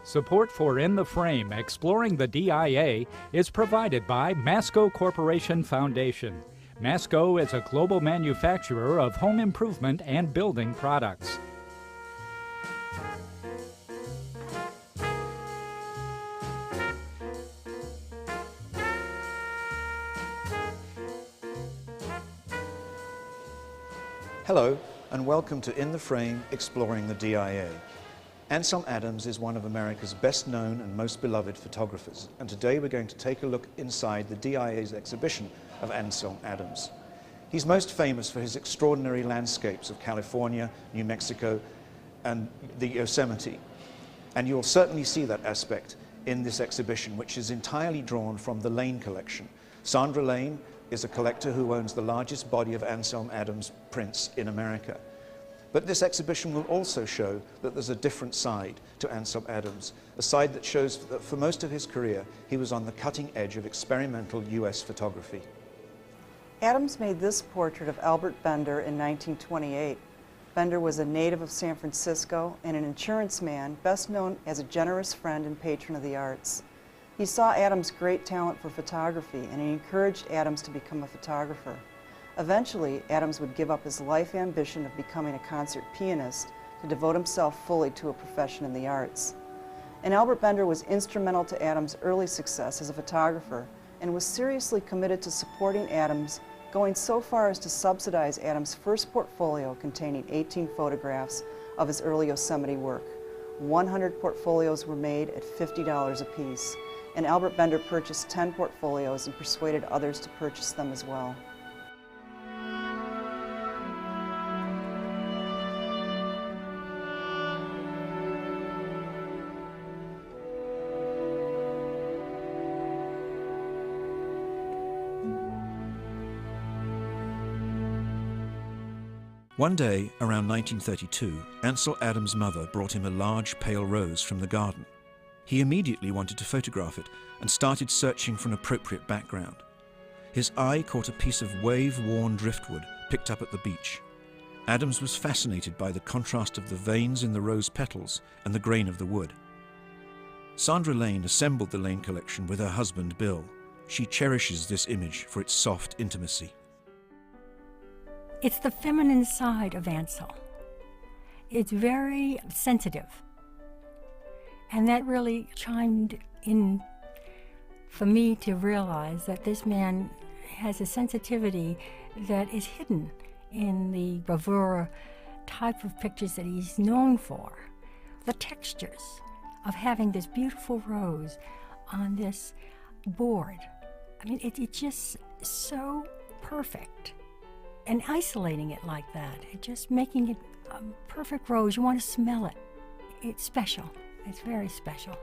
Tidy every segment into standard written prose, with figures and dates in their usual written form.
Support for In the Frame, Exploring the DIA is provided by Masco Corporation Foundation. Masco is a global manufacturer of home improvement and building products. Hello, and welcome to In the Frame, Exploring the DIA. Ansel Adams is one of America's best-known and most beloved photographers, and today we're going to take a look inside the DIA's exhibition of Ansel Adams. He's most famous for his extraordinary landscapes of California, New Mexico, and the Yosemite. And you'll certainly see that aspect in this exhibition, which is entirely drawn from the Lane collection. Sandra Lane is a collector who owns the largest body of Ansel Adams prints in America. But this exhibition will also show that there's a different side to Ansel Adams, a side that shows that for most of his career he was on the cutting edge of experimental US photography. Adams made this portrait of Albert Bender in 1928. Bender was a native of San Francisco and an insurance man, best known as a generous friend and patron of the arts. He saw Adams' great talent for photography, and he encouraged Adams to become a photographer. Eventually, Adams would give up his life ambition of becoming a concert pianist to devote himself fully to a profession in the arts. And Albert Bender was instrumental to Adams' early success as a photographer and was seriously committed to supporting Adams, going so far as to subsidize Adams' first portfolio containing 18 photographs of his early Yosemite work. 100 portfolios were made at $50 apiece, and Albert Bender purchased 10 portfolios and persuaded others to purchase them as well. One day, around 1932, Ansel Adams' mother brought him a large pale rose from the garden. He immediately wanted to photograph it and started searching for an appropriate background. His eye caught a piece of wave-worn driftwood picked up at the beach. Adams was fascinated by the contrast of the veins in the rose petals and the grain of the wood. Sandra Lane assembled the Lane collection with her husband, Bill. She cherishes this image for its soft intimacy. It's the feminine side of Ansel. It's very sensitive. And that really chimed in for me to realize that this man has a sensitivity that is hidden in the bravura type of pictures that he's known for. The textures of having this beautiful rose on this board. I mean, it's just so perfect. And isolating it like that, and just making it a perfect rose. You want to smell it. It's special. It's very special.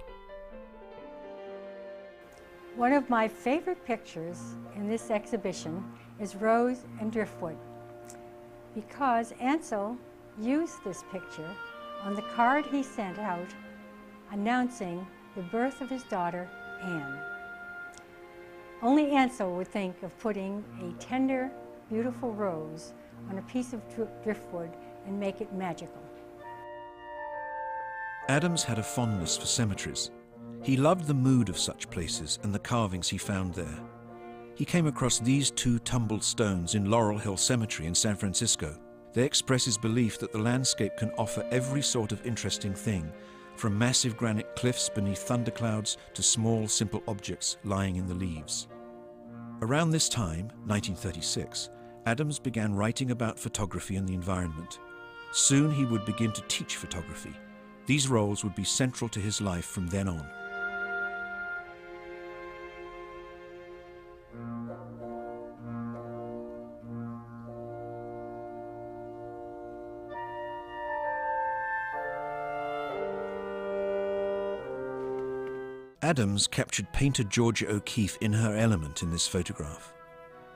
One of my favorite pictures in this exhibition is Rose and Driftwood, because Ansel used this picture on the card he sent out announcing the birth of his daughter, Anne. Only Ansel would think of putting a tender, beautiful rose on a piece of driftwood and make it magical. Adams had a fondness for cemeteries. He loved the mood of such places and the carvings he found there. He came across these two tumbled stones in Laurel Hill Cemetery in San Francisco. They express his belief that the landscape can offer every sort of interesting thing, from massive granite cliffs beneath thunderclouds to small, simple objects lying in the leaves. Around this time, 1936, Adams began writing about photography and the environment. Soon he would begin to teach photography. These roles would be central to his life from then on. Adams captured painter Georgia O'Keeffe in her element in this photograph.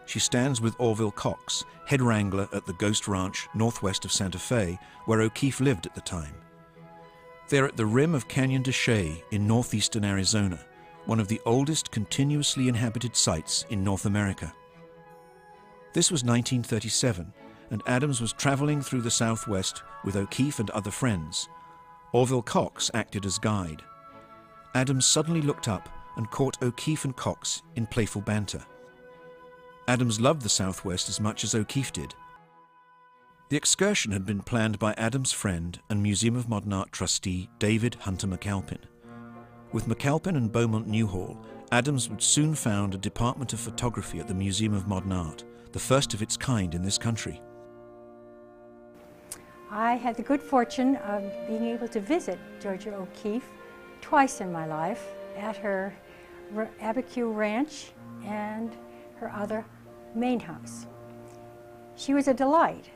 She stands with Orville Cox, head wrangler at the Ghost Ranch northwest of Santa Fe, where O'Keeffe lived at the time. They're at the rim of Canyon de Chelly in northeastern Arizona, one of the oldest continuously inhabited sites in North America. This was 1937, and Adams was traveling through the Southwest with O'Keeffe and other friends. Orville Cox acted as guide. Adams suddenly looked up and caught O'Keefe and Cox in playful banter. Adams loved the Southwest as much as O'Keefe did. The excursion had been planned by Adams' friend and Museum of Modern Art trustee David Hunter McAlpin. With McAlpin and Beaumont Newhall, Adams would soon found a department of photography at the Museum of Modern Art, the first of its kind in this country. I had the good fortune of being able to visit Georgia O'Keeffe twice in my life at her Abiquiu Ranch and her other main house. She was a delight,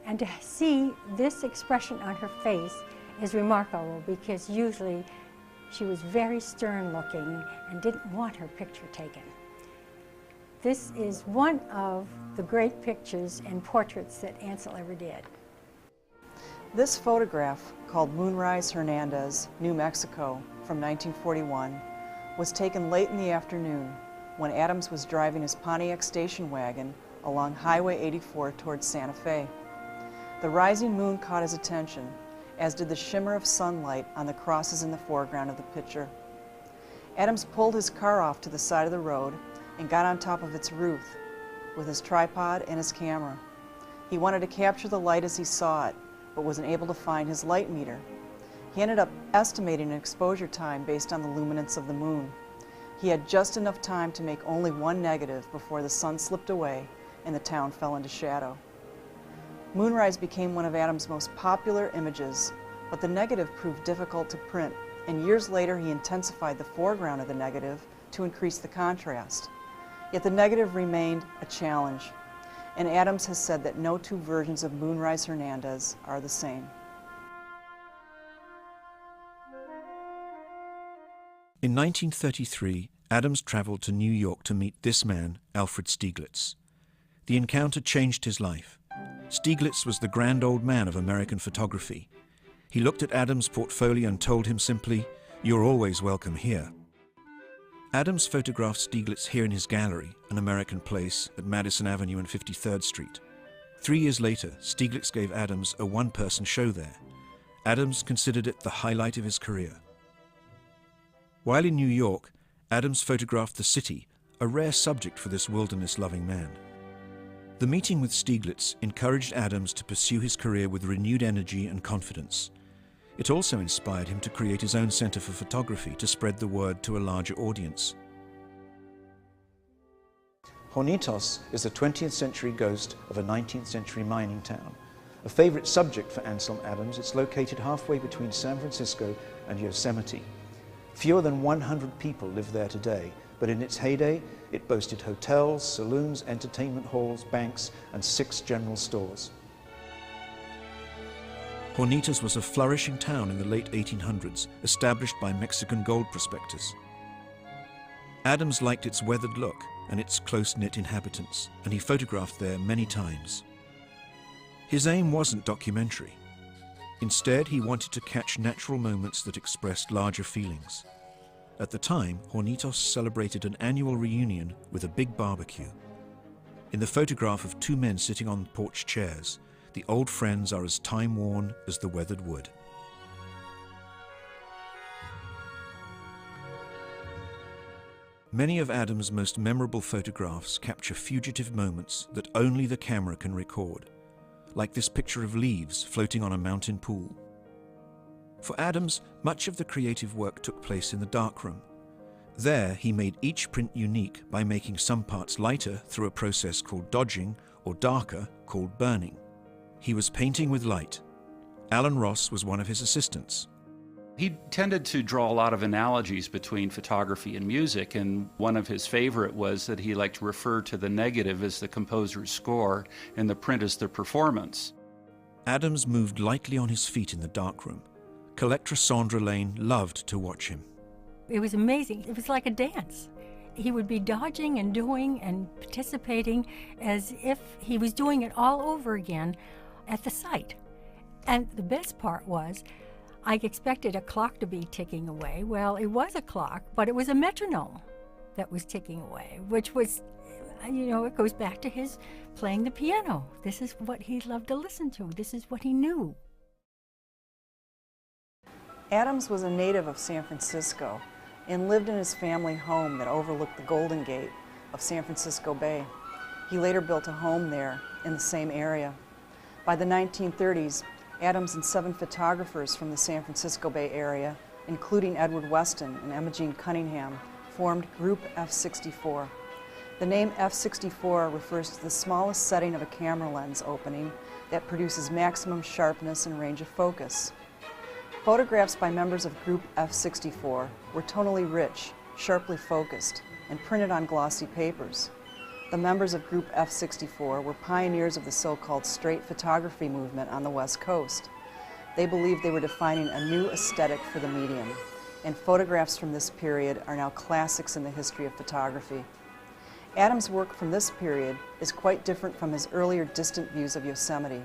and to see this expression on her face is remarkable because usually she was very stern looking and didn't want her picture taken. This is one of the great pictures and portraits that Ansel ever did. This photograph, called Moonrise Hernandez, New Mexico, from 1941, was taken late in the afternoon when Adams was driving his Pontiac station wagon along Highway 84 towards Santa Fe. The rising moon caught his attention, as did the shimmer of sunlight on the crosses in the foreground of the picture. Adams pulled his car off to the side of the road and got on top of its roof with his tripod and his camera. He wanted to capture the light as he saw it, but wasn't able to find his light meter. He ended up estimating an exposure time based on the luminance of the moon. He had just enough time to make only one negative before the sun slipped away and the town fell into shadow. Moonrise became one of Adams' most popular images, but the negative proved difficult to print, and years later he intensified the foreground of the negative to increase the contrast. Yet the negative remained a challenge, and Adams has said that no two versions of Moonrise Hernandez are the same. In 1933, Adams traveled to New York to meet this man, Alfred Stieglitz. The encounter changed his life. Stieglitz was the grand old man of American photography. He looked at Adams' portfolio and told him simply, "You're always welcome here." Adams photographed Stieglitz here in his gallery, an American Place at Madison Avenue and 53rd Street. 3 years later, Stieglitz gave Adams a one-person show there. Adams considered it the highlight of his career. While in New York, Adams photographed the city, a rare subject for this wilderness-loving man. The meeting with Stieglitz encouraged Adams to pursue his career with renewed energy and confidence. It also inspired him to create his own center for photography to spread the word to a larger audience. Hornitos is a 20th century ghost of a 19th century mining town. A favorite subject for Ansel Adams, it's located halfway between San Francisco and Yosemite. Fewer than 100 people live there today, but in its heyday, it boasted hotels, saloons, entertainment halls, banks, and 6 general stores. Hornitos was a flourishing town in the late 1800s, established by Mexican gold prospectors. Adams liked its weathered look and its close-knit inhabitants, and he photographed there many times. His aim wasn't documentary. Instead, he wanted to catch natural moments that expressed larger feelings. At the time, Hornitos celebrated an annual reunion with a big barbecue. In the photograph of 2 men sitting on porch chairs, the old friends are as time-worn as the weathered wood. Many of Adams' most memorable photographs capture fugitive moments that only the camera can record, like this picture of leaves floating on a mountain pool. For Adams, much of the creative work took place in the darkroom. There, he made each print unique by making some parts lighter through a process called dodging, or darker, called burning. He was painting with light. Alan Ross was one of his assistants. He tended to draw a lot of analogies between photography and music, and one of his favorite was that he liked to refer to the negative as the composer's score and the print as the performance. Adams moved lightly on his feet in the darkroom. Collector Sandra Lane loved to watch him. It was amazing. It was like a dance. He would be dodging and doing and participating as if he was doing it all over again at the site. And the best part was, I expected a clock to be ticking away. Well, it was a clock, but it was a metronome that was ticking away, which was, it goes back to his playing the piano. This is what he loved to listen to. This is what he knew. Adams was a native of San Francisco, and lived in his family home that overlooked the Golden Gate of San Francisco Bay. He later built a home there in the same area. By the 1930s, Adams and 7 photographers from the San Francisco Bay area, including Edward Weston and Emma Jean Cunningham, formed Group F64. The name F64 refers to the smallest setting of a camera lens opening that produces maximum sharpness and range of focus. Photographs by members of Group F64 were tonally rich, sharply focused, and printed on glossy papers. The members of Group F64 were pioneers of the so-called straight photography movement on the West Coast. They believed they were defining a new aesthetic for the medium, and photographs from this period are now classics in the history of photography. Adams' work from this period is quite different from his earlier distant views of Yosemite.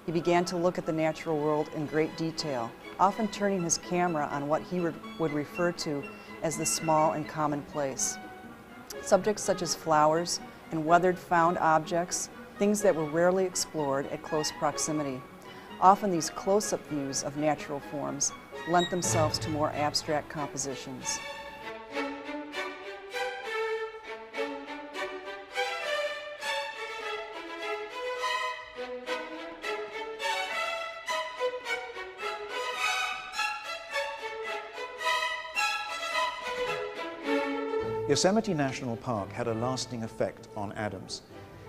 He began to look at the natural world in great detail, often turning his camera on what he would refer to as the small and commonplace. Subjects such as flowers and weathered found objects, things that were rarely explored at close proximity. Often these close-up views of natural forms lent themselves to more abstract compositions. Yosemite National Park had a lasting effect on Adams.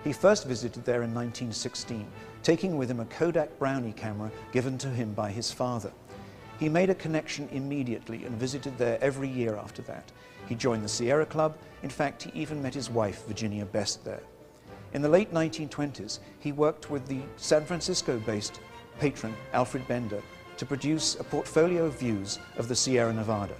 He first visited there in 1916, taking with him a Kodak Brownie camera given to him by his father. He made a connection immediately and visited there every year after that. He joined the Sierra Club. In fact, he even met his wife, Virginia Best, there. In the late 1920s, he worked with the San Francisco-based patron, Alfred Bender, to produce a portfolio of views of the Sierra Nevada.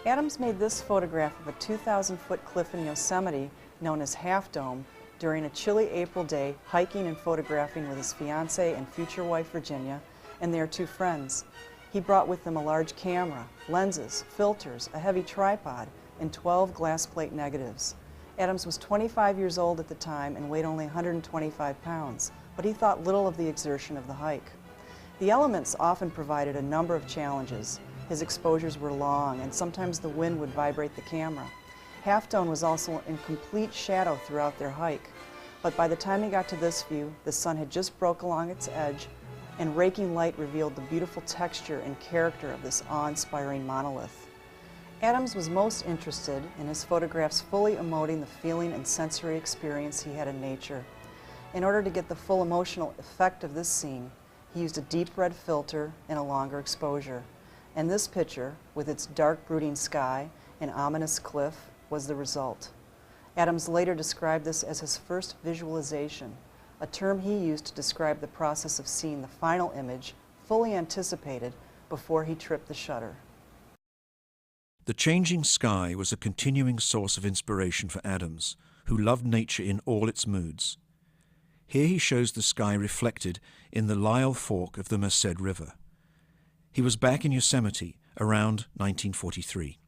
Adams made this photograph of a 2,000-foot cliff in Yosemite known as Half Dome during a chilly April day, hiking and photographing with his fiancée and future wife Virginia and their 2 friends. He brought with him a large camera, lenses, filters, a heavy tripod, and 12 glass plate negatives. Adams was 25 years old at the time and weighed only 125 pounds, but he thought little of the exertion of the hike. The elements often provided a number of challenges. His exposures were long, and sometimes the wind would vibrate the camera. Half Dome was also in complete shadow throughout their hike, but by the time he got to this view, the sun had just broke along its edge, and raking light revealed the beautiful texture and character of this awe-inspiring monolith. Adams was most interested in his photographs fully emoting the feeling and sensory experience he had in nature. In order to get the full emotional effect of this scene, he used a deep red filter and a longer exposure. And this picture, with its dark brooding sky and ominous cliff, was the result. Adams later described this as his first visualization, a term he used to describe the process of seeing the final image fully anticipated before he tripped the shutter. The changing sky was a continuing source of inspiration for Adams, who loved nature in all its moods. Here he shows the sky reflected in the Lyell Fork of the Merced River. He was back in Yosemite around 1943.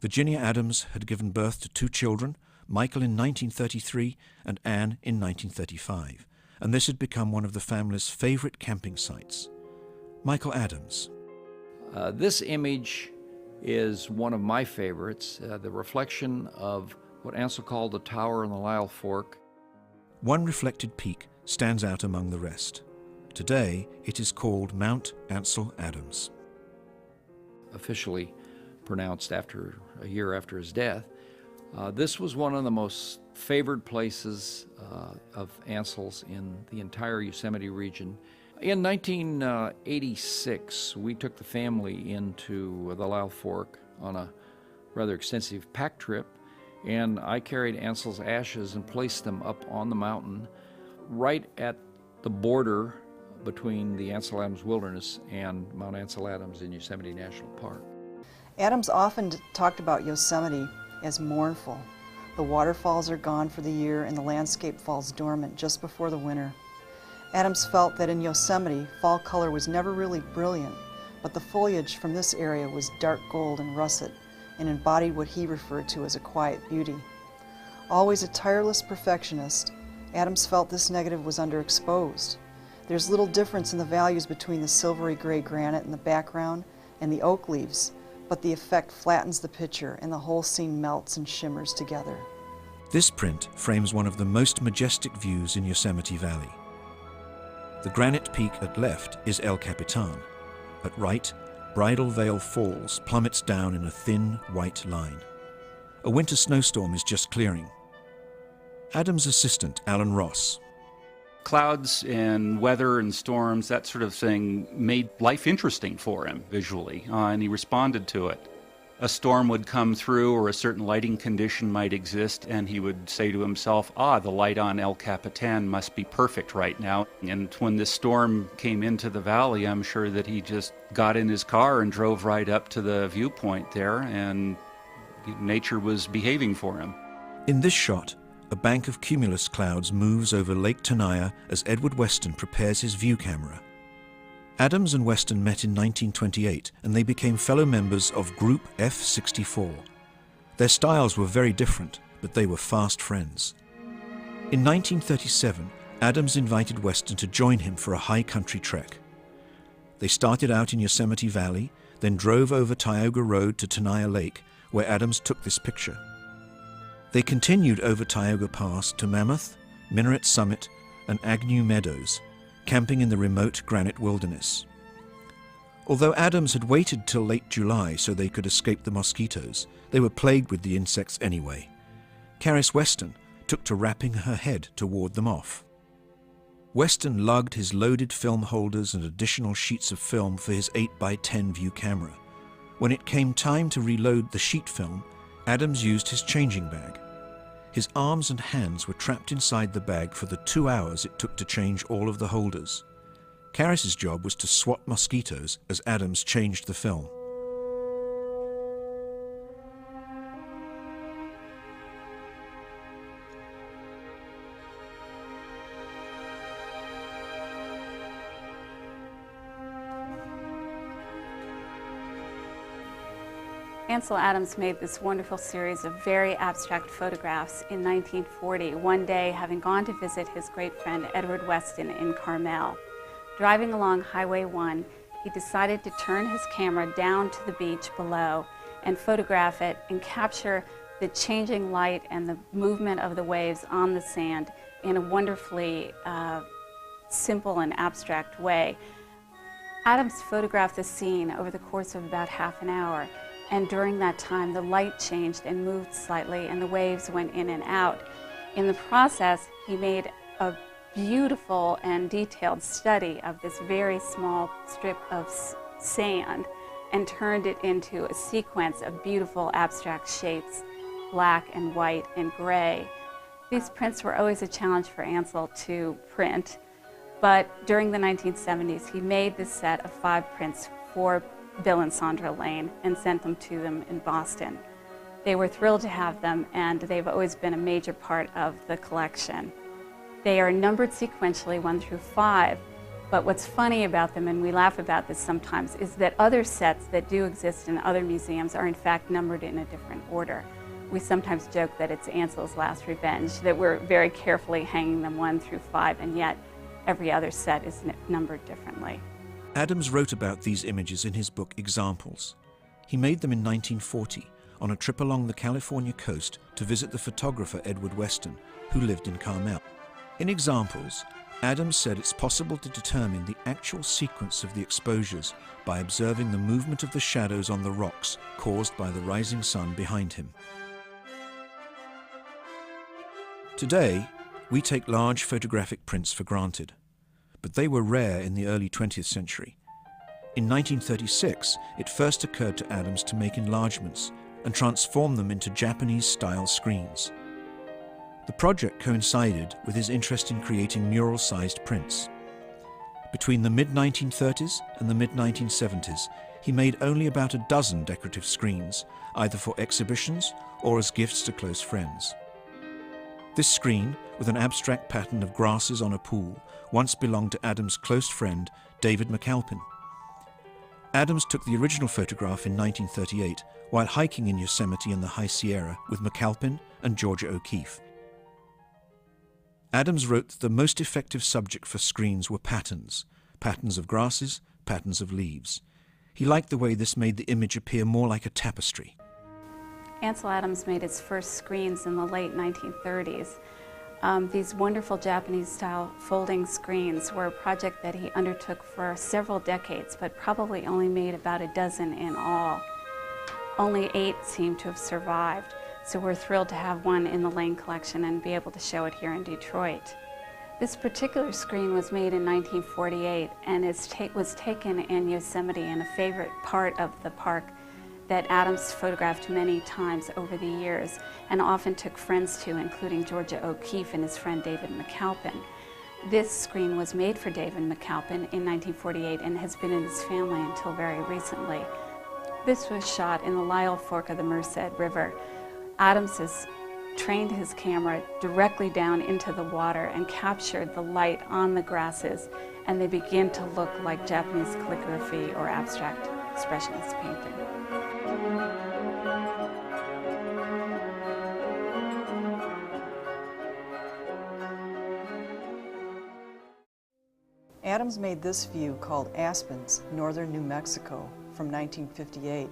Virginia Adams had given birth to 2 children, Michael in 1933 and Anne in 1935, and this had become one of the family's favorite camping sites. Michael Adams. This image is one of my favorites, the reflection of what Ansel called the tower in the Lyell Fork. One reflected peak stands out among the rest. Today, it is called Mount Ansel Adams. Officially pronounced after a year after his death. This was one of the most favored places of Ansel's in the entire Yosemite region. In 1986, we took the family into the Lyell Fork on a rather extensive pack trip, and I carried Ansel's ashes and placed them up on the mountain right at the border between the Ansel Adams Wilderness and Mount Ansel Adams in Yosemite National Park. Adams often talked about Yosemite as mournful. The waterfalls are gone for the year and the landscape falls dormant just before the winter. Adams felt that in Yosemite, fall color was never really brilliant, but the foliage from this area was dark gold and russet and embodied what he referred to as a quiet beauty. Always a tireless perfectionist, Adams felt this negative was underexposed. There's little difference in the values between the silvery gray granite in the background and the oak leaves, but the effect flattens the picture and the whole scene melts and shimmers together. This print frames one of the most majestic views in Yosemite Valley. The granite peak at left is El Capitan. At right, Bridal Veil Falls plummets down in a thin, white line. A winter snowstorm is just clearing. Adams' assistant, Alan Ross. Clouds and weather and storms, that sort of thing, made life interesting for him visually, and he responded to it. A storm would come through or a certain lighting condition might exist, and he would say to himself, the light on El Capitan must be perfect right now. And when this storm came into the valley, I'm sure that he just got in his car and drove right up to the viewpoint there, and nature was behaving for him. In this shot, a bank of cumulus clouds moves over Lake Tenaya as Edward Weston prepares his view camera. Adams and Weston met in 1928, and they became fellow members of Group F-64. Their styles were very different, but they were fast friends. In 1937, Adams invited Weston to join him for a high-country trek. They started out in Yosemite Valley, then drove over Tioga Road to Tenaya Lake, where Adams took this picture. They continued over Tioga Pass to Mammoth, Minaret Summit, and Agnew Meadows, camping in the remote granite wilderness. Although Adams had waited till late July so they could escape the mosquitoes, they were plagued with the insects anyway. Caris Weston took to wrapping her head to ward them off. Weston lugged his loaded film holders and additional sheets of film for his 8x10 view camera. When it came time to reload the sheet film, Adams used his changing bag. His arms and hands were trapped inside the bag for the 2 hours it took to change all of the holders. Caris's job was to swat mosquitoes as Adams changed the film. Ansel Adams made this wonderful series of very abstract photographs in 1940, one day having gone to visit his great friend Edward Weston in Carmel. Driving along Highway 1, he decided to turn his camera down to the beach below and photograph it and capture the changing light and the movement of the waves on the sand in a wonderfully simple and abstract way. Adams photographed the scene over the course of about half an hour. And during that time, the light changed and moved slightly, and the waves went in and out. In the process, he made a beautiful and detailed study of this very small strip of sand and turned it into a sequence of beautiful abstract shapes, black and white and gray. These prints were always a challenge for Ansel to print, but during the 1970s, he made this set of 5 prints for Bill and Sandra Lane and sent them to them in Boston. They were thrilled to have them, and they've always been a major part of the collection. They are numbered sequentially 1 through 5, but what's funny about them, and we laugh about this sometimes, is that other sets that do exist in other museums are in fact numbered in a different order. We sometimes joke that it's Ansel's last revenge, that we're very carefully hanging them 1 through 5, and yet every other set is numbered differently. Adams wrote about these images in his book Examples. He made them in 1940 on a trip along the California coast to visit the photographer Edward Weston, who lived in Carmel. In Examples, Adams said it's possible to determine the actual sequence of the exposures by observing the movement of the shadows on the rocks caused by the rising sun behind him. Today, we take large photographic prints for granted, but they were rare in the early 20th century. In 1936, it first occurred to Adams to make enlargements and transform them into Japanese-style screens. The project coincided with his interest in creating mural-sized prints. Between the mid-1930s and the mid-1970s, he made only about a dozen decorative screens, either for exhibitions or as gifts to close friends. This screen, with an abstract pattern of grasses on a pool, once belonged to Adams' close friend, David McAlpin. Adams took the original photograph in 1938 while hiking in Yosemite and the High Sierra with McAlpin and Georgia O'Keeffe. Adams wrote that the most effective subject for screens were patterns, patterns of grasses, patterns of leaves. He liked the way this made the image appear more like a tapestry. Ansel Adams made his first screens in the late 1930s. These wonderful Japanese-style folding screens were a project that he undertook for several decades, but probably only made about a dozen in all. Only 8 seem to have survived, so we're thrilled to have one in the Lane collection and be able to show it here in Detroit. This particular screen was made in 1948 and was taken in Yosemite, in a favorite part of the park that Adams photographed many times over the years and often took friends to, including Georgia O'Keeffe and his friend David McAlpin. This screen was made for David McAlpin in 1948 and has been in his family until very recently. This was shot in the Lyell Fork of the Merced River. Adams has trained his camera directly down into the water and captured the light on the grasses, and they begin to look like Japanese calligraphy or abstract expressionist painting. Adams made this view called Aspens, northern New Mexico, from 1958,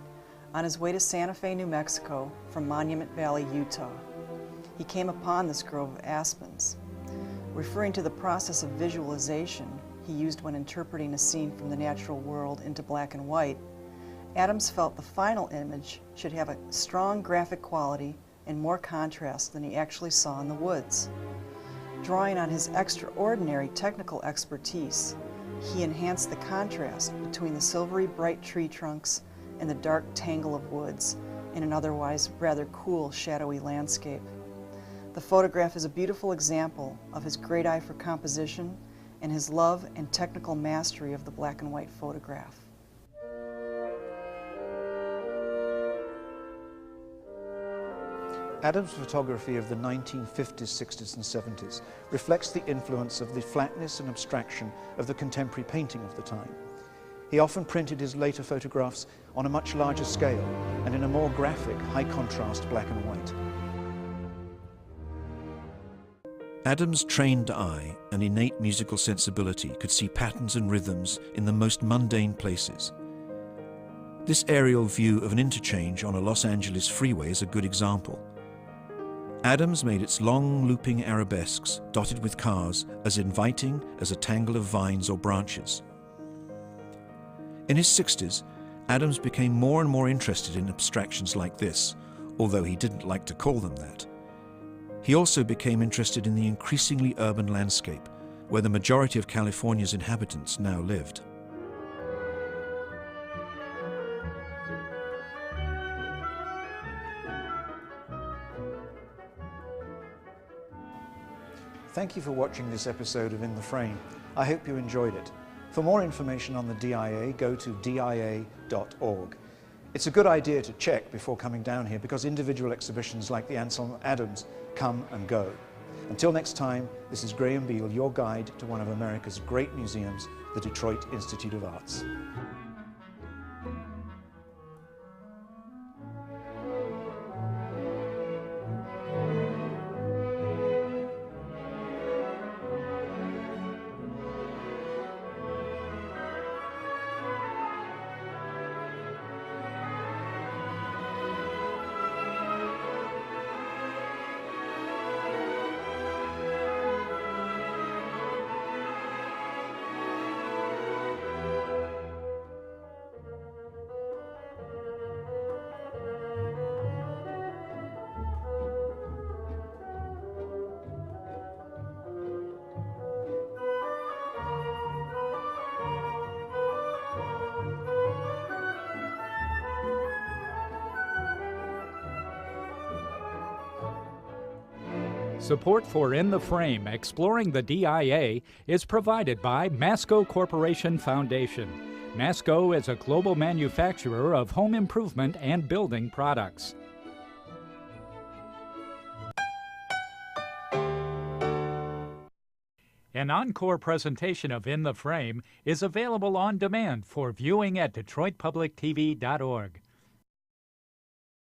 on his way to Santa Fe, New Mexico, from Monument Valley, Utah. He came upon this grove of aspens. Referring to the process of visualization he used when interpreting a scene from the natural world into black and white, Adams felt the final image should have a strong graphic quality and more contrast than he actually saw in the woods. Drawing on his extraordinary technical expertise, he enhanced the contrast between the silvery bright tree trunks and the dark tangle of woods in an otherwise rather cool, shadowy landscape. The photograph is a beautiful example of his great eye for composition and his love and technical mastery of the black and white photograph. Adams' photography of the 1950s, 60s and 70s reflects the influence of the flatness and abstraction of the contemporary painting of the time. He often printed his later photographs on a much larger scale and in a more graphic, high-contrast black and white. Adams' trained eye and innate musical sensibility could see patterns and rhythms in the most mundane places. This aerial view of an interchange on a Los Angeles freeway is a good example. Adams made its long looping arabesques, dotted with cars, as inviting as a tangle of vines or branches. In his 60s, Adams became more and more interested in abstractions like this, although he didn't like to call them that. He also became interested in the increasingly urban landscape, where the majority of California's inhabitants now lived. Thank you for watching this episode of In the Frame. I hope you enjoyed it. For more information on the DIA, go to dia.org. It's a good idea to check before coming down here because individual exhibitions like the Ansel Adams come and go. Until next time, this is Graham Beal, your guide to one of America's great museums, the Detroit Institute of Arts. Support for In the Frame, Exploring the DIA, is provided by Masco Corporation Foundation. Masco is a global manufacturer of home improvement and building products. An encore presentation of In the Frame is available on demand for viewing at DetroitPublicTV.org.